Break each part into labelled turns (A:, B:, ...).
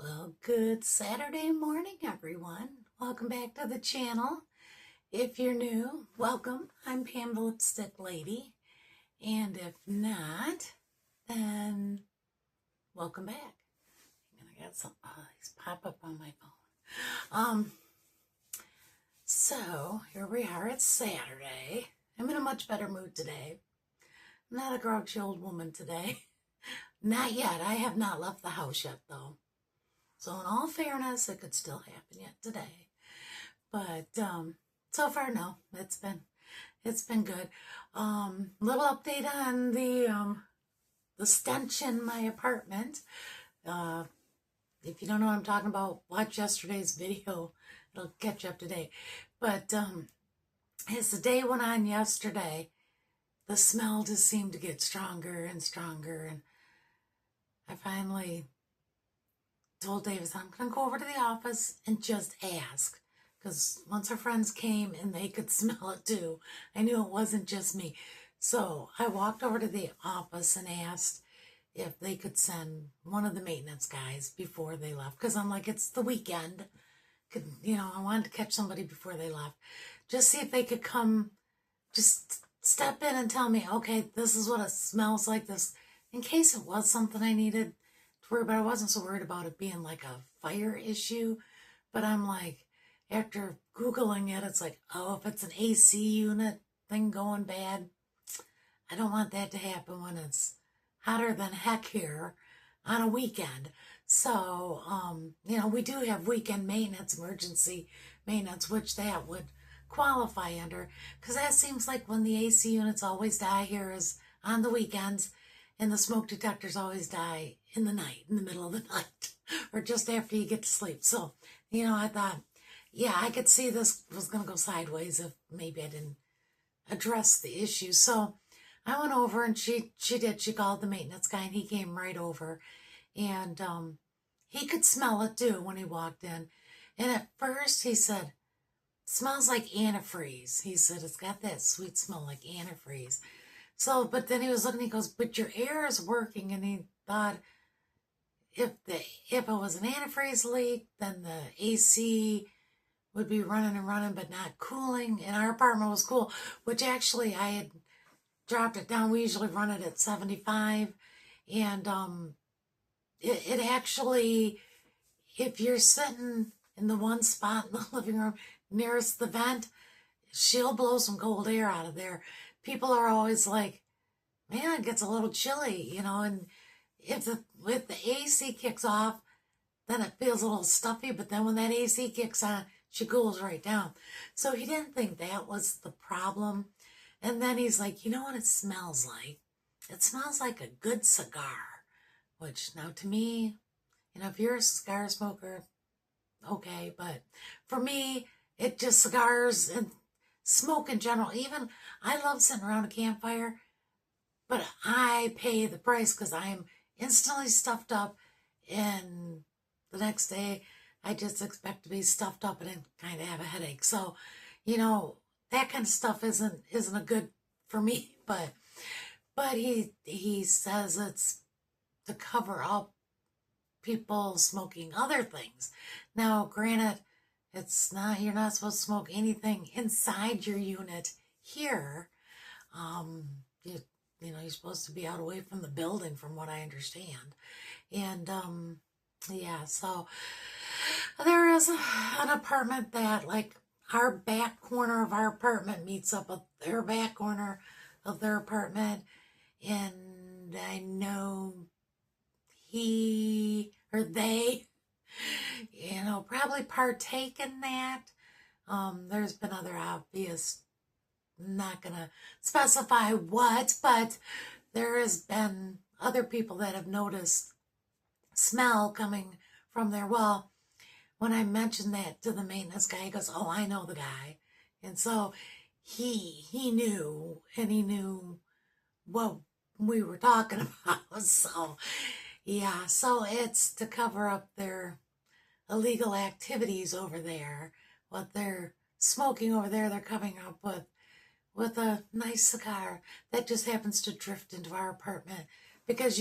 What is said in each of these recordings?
A: Well, good Saturday morning, everyone. Welcome back to the channel. If you're new, welcome. I'm Pam the Lipstick Lady. And if not, then welcome back. I got some these pop up on my phone. So here we are. It's Saturday. I'm in a much better mood today. I'm not a grouchy old woman today. Not yet. I have not left the house yet, though. So in all fairness, it could still happen yet today. But so far, no, it's been good. Little update on the stench in my apartment. If you don't know what I'm talking about, watch yesterday's video. It'll catch you up to date. But as the day went on yesterday, the smell just seemed to get stronger and stronger, and I finally told Davis I'm going to go over to the office and just ask. Because once our friends came and they could smell it too, I knew it wasn't just me. So I walked over to the office and asked if they could send one of the maintenance guys before they left. Because I'm like, it's the weekend. I wanted to catch somebody before they left. Just see if they could come, just step in and tell me, okay, this is what it smells like. This, in case it was something I needed to worry about. I wasn't so worried about it being like a fire issue. But I'm like, after Googling it, it's like, oh, if it's an AC unit thing going bad, I don't want that to happen when it's hotter than heck here on a weekend. So, we do have weekend maintenance, emergency maintenance, which that would qualify under, because that seems like when the AC units always die here is on the weekends, and the smoke detectors always die in the night, in the middle of the night, or just after you get to sleep. So, I thought, yeah, I could see this was going to go sideways if maybe I didn't address the issue. So I went over and she called the maintenance guy, and he came right over, and he could smell it too when he walked in. And at first he said, smells like antifreeze. He said, it's got that sweet smell like antifreeze. So, but then he was looking, he goes, but your air is working. And he thought if it was an antifreeze leak, then the AC would be running and running, but not cooling. And our apartment was cool, which actually I had dropped it down. We usually run it at 75. And it actually, if you're sitting in the one spot in the living room nearest the vent, she'll blow some cold air out of there. People are always like, man, it gets a little chilly, and if the AC kicks off, then it feels a little stuffy, but then when that AC kicks on, she cools right down. So he didn't think that was the problem. And then he's like, you know what it smells like? It smells like a good cigar, which now to me, if you're a cigar smoker, okay, but for me, it just cigars and smoke in general. Even I love sitting around a campfire, but I pay the price because I am instantly stuffed up, and the next day I just expect to be stuffed up and kind of have a headache. So, that kind of stuff isn't a good for me. But he says it's to cover up people smoking other things. Now, granted, it's not, you're not supposed to smoke anything inside your unit here. You're supposed to be out away from the building, from what I understand. And yeah, so there is an apartment that, like, our back corner of our apartment meets up with their back corner of their apartment, and I know he or they probably partake in that. There's been other obvious, not gonna specify what, but there has been other people that have noticed smell coming from there. Well, when I mentioned that to the maintenance guy, he goes, oh, I know the guy. And so he knew, and he knew what we were talking about. So yeah, so it's to cover up their illegal activities over there, what they're smoking over there. They're coming up with a nice cigar that just happens to drift into our apartment, because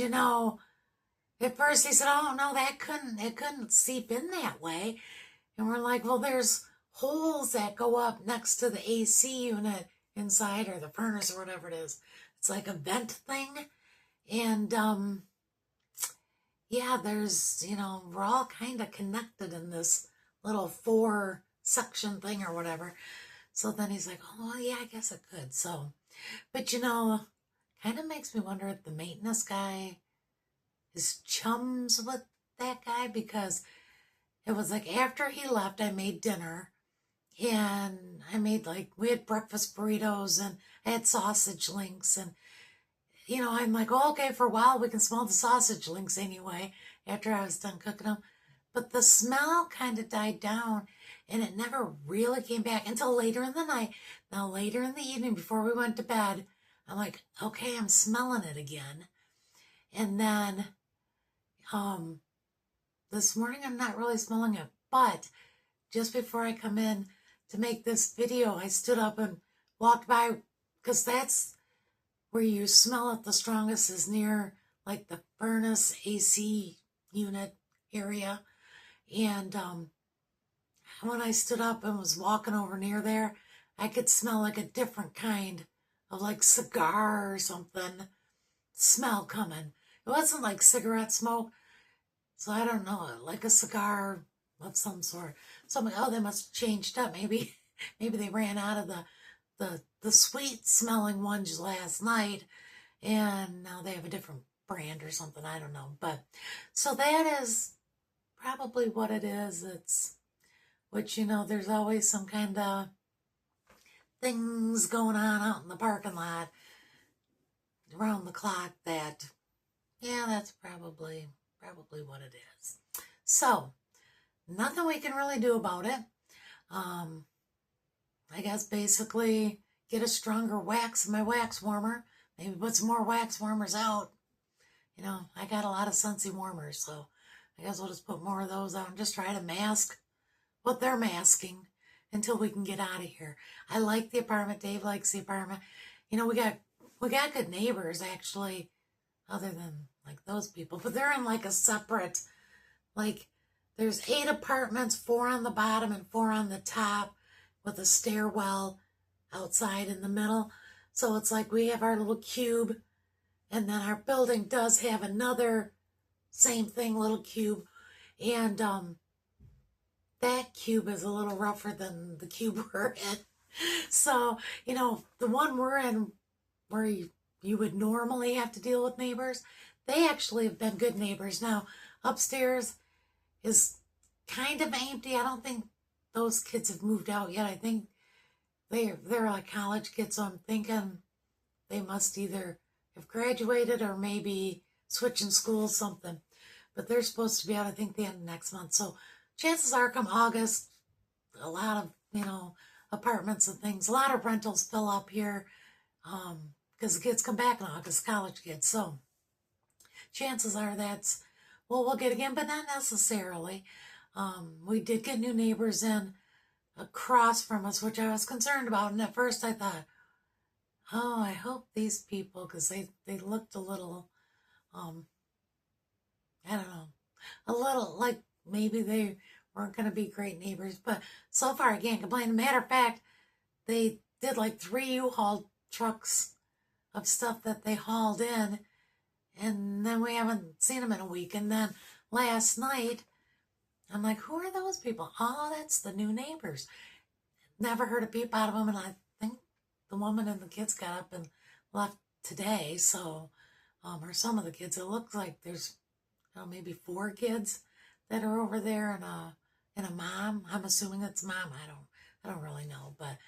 A: at first he said, oh no, it couldn't seep in that way. And we're like, well, there's holes that go up next to the AC unit inside, or the furnace, or whatever it is. It's like a vent thing. And yeah, there's, we're all kind of connected in this little 4-section thing or whatever. So then he's like, oh, well, yeah, I guess it could. So, but kind of makes me wonder if the maintenance guy is chums with that guy, because it was like after he left, I made dinner, and I made, like, we had breakfast burritos, and I had sausage links, and I'm like, oh, okay, for a while we can smell the sausage links anyway after I was done cooking them. But the smell kind of died down, and it never really came back until later in the night. Now, later in the evening before we went to bed, I'm like, okay, I'm smelling it again. And then this morning I'm not really smelling it, but just before I come in to make this video, I stood up and walked by, because that's where you smell it the strongest, is near like the furnace AC unit area. And when I stood up and was walking over near there, I could smell like a different kind of like cigar or something smell coming. It wasn't like cigarette smoke, so I don't know, like a cigar of some sort. So I'm like, oh, they must have changed up. Maybe they ran out of the sweet smelling ones last night, and now they have a different brand or something. I don't know. But so that is probably what it is. It's, which, there's always some kind of things going on out in the parking lot around the clock that, yeah, that's probably what it is. So nothing we can really do about it. I guess basically get a stronger wax in my wax warmer. Maybe put some more wax warmers out. I got a lot of Scentsy warmers, so I guess we'll just put more of those out and just try to mask what they're masking until we can get out of here. I like the apartment. Dave likes the apartment. We got good neighbors, actually, other than like those people, but they're in like a separate, like, there's 8 apartments, 4 on the bottom and 4 on the top, with a stairwell outside in the middle. So it's like we have our little cube, and then our building does have another same thing, little cube. And that cube is a little rougher than the cube we're in. So, the one we're in, where you would normally have to deal with neighbors, they actually have been good neighbors. Now, upstairs is kind of empty. I don't think those kids have moved out yet. I think they're like college kids, so I'm thinking they must either have graduated or maybe switching schools, something. But they're supposed to be out, I think, the end of next month. So chances are, come August, a lot of, apartments and things, a lot of rentals fill up here, because the kids come back in August, college kids. So chances are that's what we'll get again, but not necessarily. We did get new neighbors in across from us, which I was concerned about. And at first I thought, oh, I hope these people, because they looked a little, I don't know, a little like maybe they weren't going to be great neighbors. But so far, I can't complain. As a matter of fact, they did like 3 U-Haul trucks of stuff that they hauled in, and then we haven't seen them in a week. And then last night, I'm like, who are those people? Oh, that's the new neighbors. Never heard a peep out of them, and I think the woman and the kids got up and left today. So, or some of the kids, it looks like there's, maybe 4 kids that are over there, and a mom. I'm assuming it's mom. I don't really know, but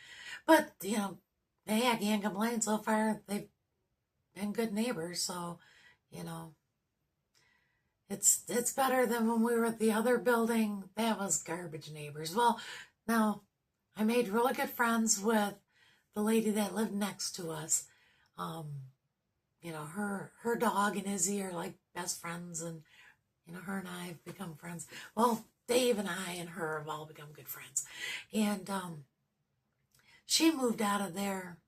A: hey, I can't complain. So far, they've been good neighbors. So, it's better than when we were at the other building. That was garbage neighbors. Well, now I made really good friends with the lady that lived next to us. Her dog and Izzy are like best friends, and her and I have become friends. Well, Dave and I and her have all become good friends. And she moved out of there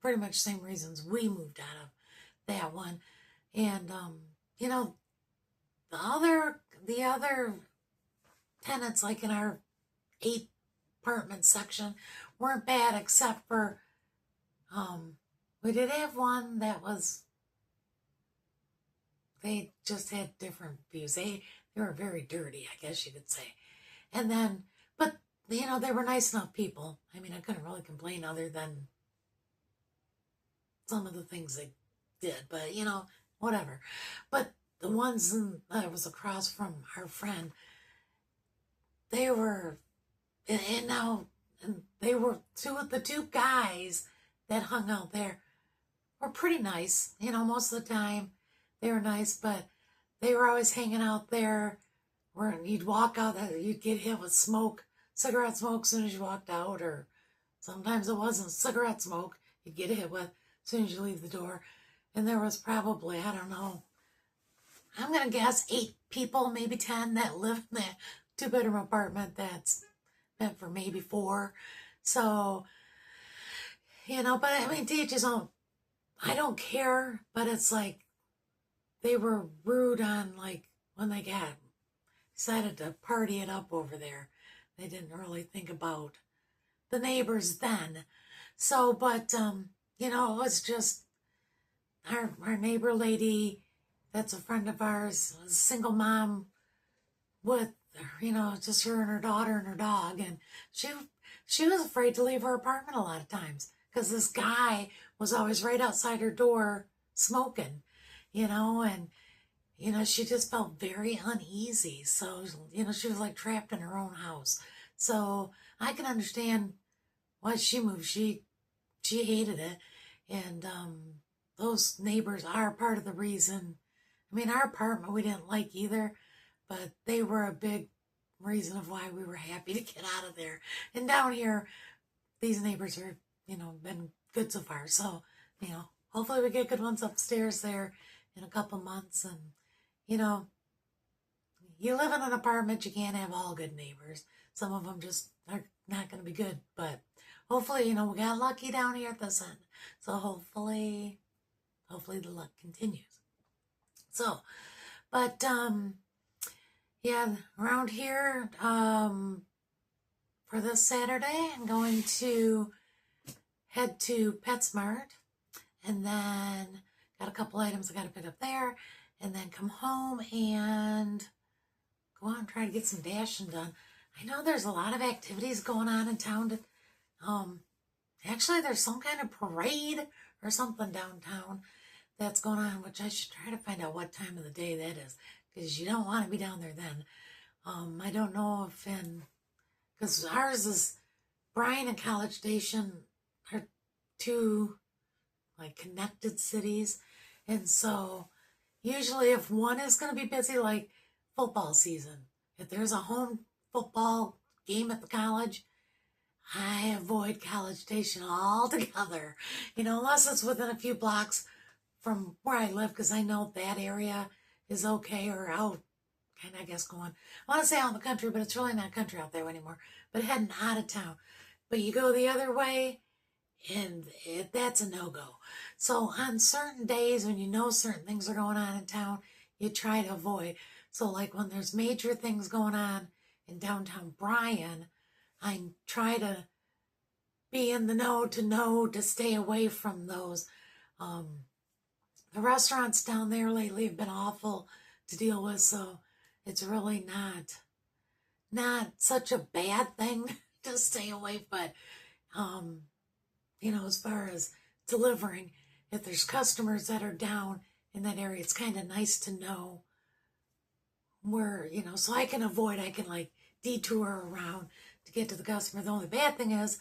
A: pretty much same reasons we moved out of that one. And the other tenants, like in our 8 apartment section, weren't bad, except for we did have one that was, they just had different views. They were very dirty, I guess you could say. And then, but they were nice enough people. I mean, I couldn't really complain other than some of the things they did, but whatever. But the ones that was across from our friend, they were, and now, and they were the two guys that hung out there were pretty nice. Most of the time they were nice, but they were always hanging out there where you'd walk out, you'd get hit with smoke, cigarette smoke, as soon as you walked out, or sometimes it wasn't cigarette smoke you'd get hit with as soon as you leave the door. And there was probably, I don't know, I'm going to guess 8 people, maybe 10, that lived in that 2-bedroom apartment that's meant for maybe 4. So, but I mean, to each his own. I don't care, but it's like they were rude on, like, when they decided to party it up over there. They didn't really think about the neighbors then. So, but, it was just our neighbor lady that's a friend of ours, a single mom with, just her and her daughter and her dog. And she was afraid to leave her apartment a lot of times because this guy was always right outside her door smoking, and, she just felt very uneasy. So, she was like trapped in her own house. So I can understand why she moved. She hated it. And those neighbors are part of the reason. I mean, our apartment we didn't like either, but they were a big reason of why we were happy to get out of there. And down here, these neighbors are, been good so far. So, hopefully we get good ones upstairs there in a couple months. And, you live in an apartment, you can't have all good neighbors. Some of them just are not going to be good. But hopefully, we got lucky down here at this end. So hopefully the luck continues. So, but, yeah, around here, for this Saturday, I'm going to head to PetSmart, and then got a couple items I got to pick up there, and then come home and go out and try to get some dashing done. I know there's a lot of activities going on in town. Actually, there's some kind of parade or something downtown that's going on, which I should try to find out what time of the day that is, because you don't want to be down there then. I don't know if because ours is, Bryan and College Station are 2 like connected cities, and so usually if one is going to be busy, like football season, if there's a home football game at the college, I avoid College Station altogether, unless it's within a few blocks from where I live, because I know that area is okay, or out, kind of, I guess, going, I want to say out in the country, but it's really not country out there anymore, but heading out of town. But you go the other way, and that's a no-go. So on certain days when certain things are going on in town, you try to avoid. So like when there's major things going on in downtown Bryan, I try to be in the know to stay away from those. The restaurants down there lately have been awful to deal with, so it's really not such a bad thing to stay away. But as far as delivering, if there's customers that are down in that area, it's kind of nice to know where, so I can like detour around to get to the customer. The only bad thing is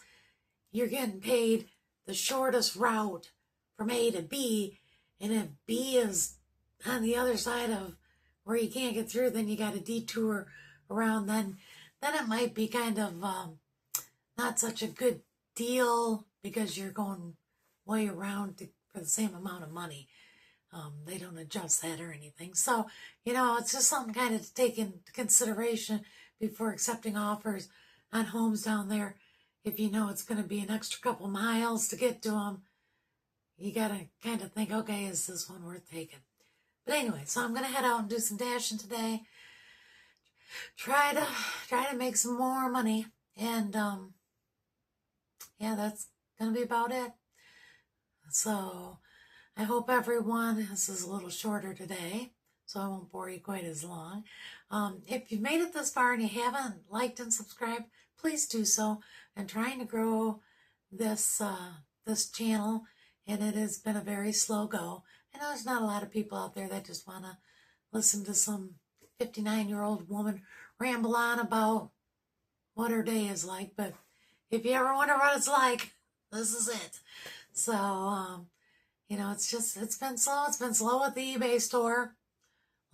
A: you're getting paid the shortest route from A to B, and if B is on the other side of where you can't get through, then you got to detour around. Then it might be kind of not such a good deal, because you're going way around for the same amount of money. They don't adjust that or anything. So, it's just something kind of to take into consideration before accepting offers on homes down there. If it's going to be an extra couple miles to get to them, you got to kind of think, okay, is this one worth taking? But anyway, so I'm going to head out and do some dashing today. Try to make some more money. And, yeah, that's going to be about it. So I hope everyone, this is a little shorter today, so I won't bore you quite as long. If you've made it this far and you haven't liked and subscribed, please do so. I'm trying to grow this channel, and it has been a very slow go. I know there's not a lot of people out there that just want to listen to some 59-year-old woman ramble on about what her day is like, but if you ever wonder what it's like, this is it. So, you know, it's been slow. It's been slow at the eBay store.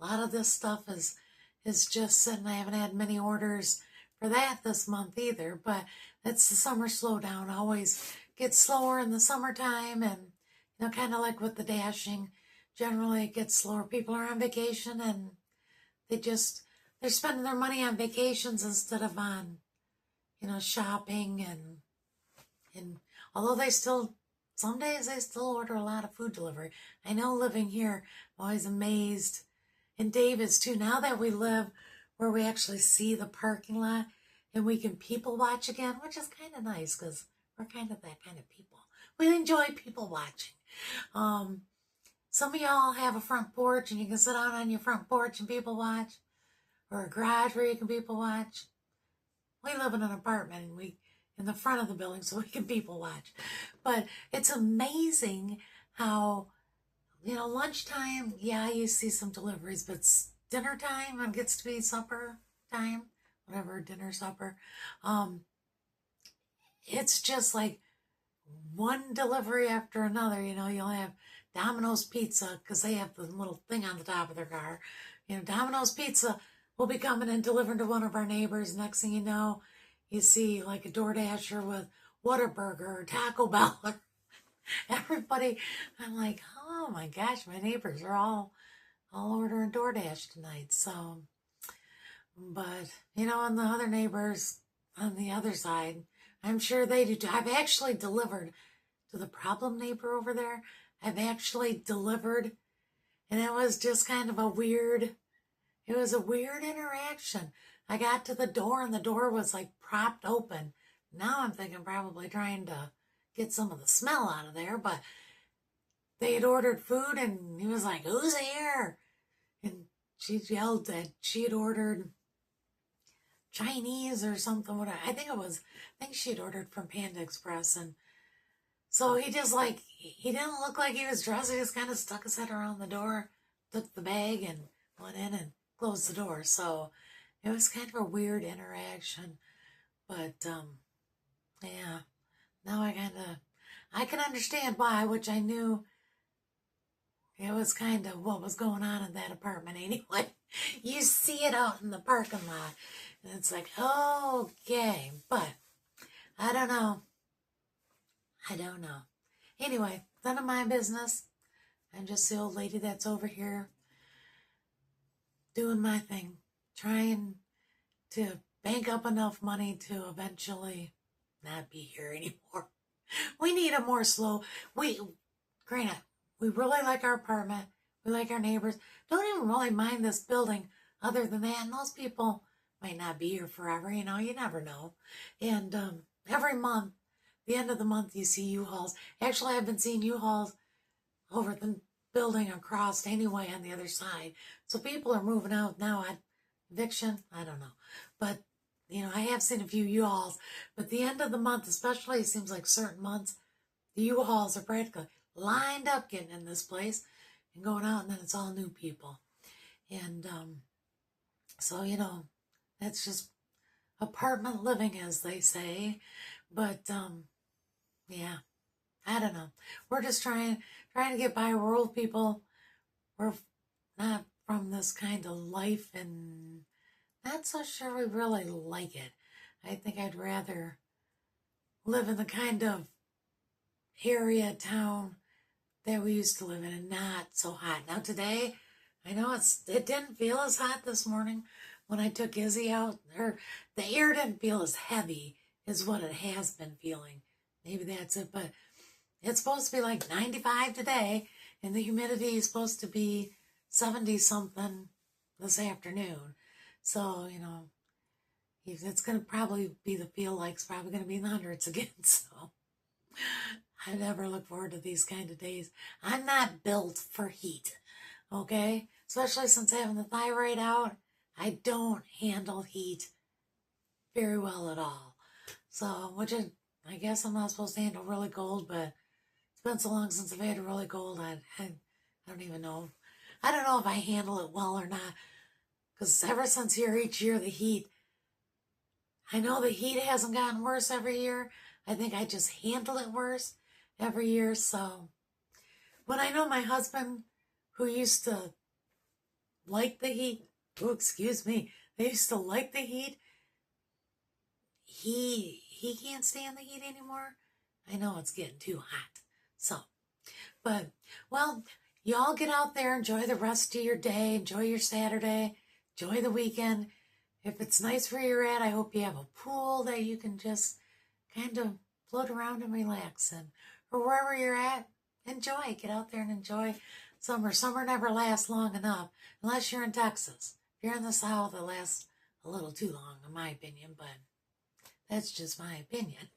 A: A lot of this stuff is just sitting. I haven't had many orders for that this month either, but it's the summer slowdown. Always gets slower in the summertime, and, you know, kind of like with the dashing, generally it gets slower. People are on vacation, and they're spending their money on vacations instead of on, you know, shopping, and although some days they still order a lot of food delivery. I know living here, I'm always amazed. In Davis too, now that we live where we actually see the parking lot and we can people watch again, which is kind of nice because we're kind of that kind of people. We enjoy people watching. Some of y'all have a front porch and you can sit out on your front porch and people watch, or a garage where you can people watch. We live in an apartment and we in the front of the building so we can people watch. But it's amazing how, you know, lunchtime, yeah, you see some deliveries, but dinner time, it gets to be supper time, whatever, dinner, supper. It's just like one delivery after another. You know, you'll have Domino's Pizza, because they have the little thing on the top of their car. You know, Domino's Pizza will be coming and delivering to one of our neighbors. Next thing you know, you see like a DoorDasher with Whataburger or Taco Bell. Everybody, I'm like, oh my gosh, my neighbors are all ordering DoorDash tonight. So, but, you know, and the other neighbors on the other side, I'm sure they do too. I've actually delivered to the problem neighbor over there. I've actually delivered, and it was just kind of a weird interaction. I got to the door and the door was like propped open. Now I'm thinking probably trying to get some of the smell out of there, but they had ordered food and he was like, "Who's here?" And she yelled that she had ordered Chinese or something. I think she had ordered from Panda Express. And so he just like, he didn't look like he was dressed. He just kind of stuck his head around the door, took the bag and went in and closed the door. So it was kind of a weird interaction. But, yeah, now I can understand why, which I knew it was kind of what was going on in that apartment anyway. You see it out in the parking lot, and it's like, okay, but I don't know. Anyway, none of my business. I'm just the old lady that's over here doing my thing, trying to bank up enough money to eventually not be here anymore. We need a more slow, granted, we really like our apartment. We like our neighbors. Don't even really mind this building other than that. And those people might not be here forever. You know, you never know. And every month, the end of the month, you see U-Hauls. Actually, I've been seeing U-Hauls over the building across anyway on the other side. So people are moving out now at eviction. I don't know. But, you know, I have seen a few U-Hauls. But the end of the month, especially, it seems like certain months, the U-Hauls are practically lined up getting in this place and going out, and then it's all new people. And so, you know, that's just apartment living, as they say. But yeah, I don't know. We're just trying to get by. We're old people. We're not from this kind of life, and not so sure we really like it. I think I'd rather live in the kind of area, town that we used to live in, and not so hot. Now today, I know it didn't feel as hot this morning when I took Izzy out. The air didn't feel as heavy as what it has been feeling. Maybe that's it, but it's supposed to be like 95 today, and the humidity is supposed to be 70 something this afternoon. So, it's going to probably be the feel like's probably going to be in the hundreds again. So I never look forward to these kind of days. I'm not built for heat, okay? Especially since having the thyroid out, I don't handle heat very well at all. So, I guess I'm not supposed to handle really cold, but it's been so long since I've had a really cold, I don't even know. I don't know if I handle it well or not. Because ever since here, each year, I know the heat hasn't gotten worse every year. I think I just handle it worse every year. So, when I know my husband, who used to like the heat, oh, excuse me, they used to like the heat, he can't stand the heat anymore. I know it's getting too hot. So, but, well, y'all get out there, enjoy the rest of your day, enjoy your Saturday, enjoy the weekend. If it's nice where you're at, I hope you have a pool that you can just kind of float around and relax in. Or wherever you're at, enjoy. Get out there and enjoy summer. Summer never lasts long enough, unless you're in Texas. If you're in the South, it lasts a little too long, in my opinion, but that's just my opinion.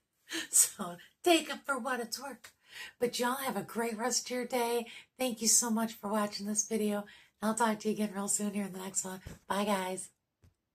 A: So take it for what it's worth. But y'all have a great rest of your day. Thank you so much for watching this video. I'll talk to you again real soon here in the next one. Bye, guys.